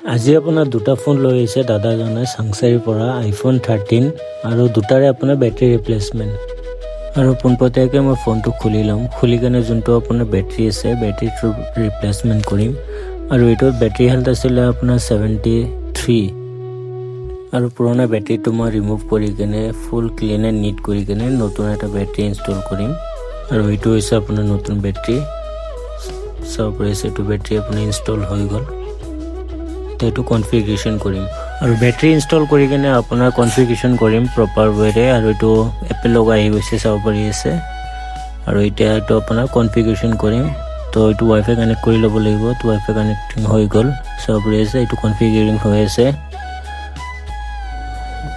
আজি আপোনাৰ দুটা ফোন লৈ আহিছে দাদাজনে চাংচাৰীৰ পৰা আইফোন 13 আৰু দুটাৰে আপোনাৰ বেটাৰী ৰিপ্লেচমেণ্ট। আৰু পোনপটীয়াকৈ মই ফোনটো খুলি ল'ম, খুলি কেনে যোনটো আপোনাৰ বেটাৰী আছে বেটাৰীটো ৰিপ্লেচমেণ্ট কৰিম। আৰু এইটোত বেটাৰী হেল্থ আছিলে আপোনাৰ 73 আৰু পুৰণা বেটাৰীটো মই ৰিমুভ কৰি কেনে ফুল ক্লিন এণ্ড নিট কৰি কেনে নতুন এটা বেটাৰী ইনষ্টল কৰিম। আৰু এইটো হৈছে আপোনাৰ নতুন বেটাৰী, চাব পাৰিছে এইটো বেটাৰী আপোনাৰ ইনষ্টল হৈ গ'ল। এইটো কনফিগাৰেশ্যন কৰিম আৰু বেটাৰী ইনষ্টল কৰি কেনে আপোনাৰ কনফিগাৰেশ্যন কৰিম প্ৰপাৰ ৱেৰে। আৰু এইটো এপল লগা আহি গৈছে চাব পাৰি আছে। আৰু এতিয়া এইটো আপোনাৰ কনফিগাৰেশ্যন কৰিম, তো এইটো ৱাইফাই কানেক্ট কৰি ল'ব লাগিব। তো ৱাইফাই কানেক্টিং হৈ গ'ল চাব পাৰি আছে, এইটো কনফিগাৰিং হৈ আছে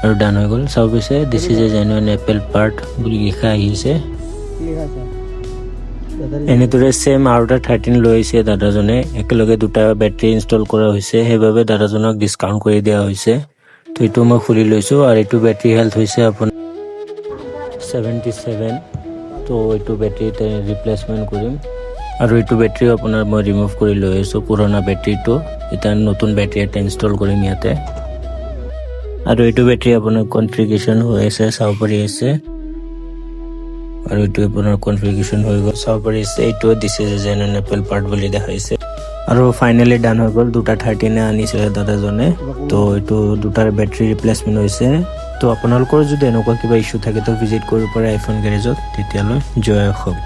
আৰু ডান হৈ গ'ল চাব পাৰিছে। This is a genuine Apple part বুলি লিখা আহিছে। এনেদৰে চেম আৰু এটা 13 লৈ আহিছে দাদাজনে, একেলগে দুটা বেটাৰী ইনষ্টল কৰা হৈছে, সেইবাবে দাদাজনক ডিছকাউণ্ট কৰি দিয়া হৈছে। তো এইটো মই খুলি লৈছোঁ আৰু এইটো বেটাৰী হেল্থ হৈছে আপোনাৰ 77। তো এইটো বেটাৰী ৰিপ্লেচমেণ্ট কৰিম আৰু এইটো বেটাৰী আপোনাৰ মই ৰিমুভ কৰি লৈ আহিছোঁ পুৰণা বেটাৰীটো। এতিয়া নতুন বেটাৰী এটা ইনষ্টল কৰিম ইয়াতে। আৰু এইটো বেটাৰী আপোনাৰ কনফিগাৰেশ্যন হৈ আছে চাব পাৰি আছে। আৰু এইটো আপোনাৰ কনফিগাৰেশ্যন হৈ গ'ল চাব পাৰি আছে। এইটো this is a genuine Apple part বুলি দেখাইছে। আৰু ফাইনেলি ডান হৈ গ'ল, দুটা 13 আনিছিলে দাদাজনে। তো এইটো দুটাৰ বেটাৰী ৰিপ্লেচমেণ্ট হৈছে। তো আপোনালোকৰ যদি এনেকুৱা কিবা ইছ্যু থাকে তো ভিজিট কৰিব পাৰে আইফোন গেৰেজত। তেতিয়ালৈ জয় অসম।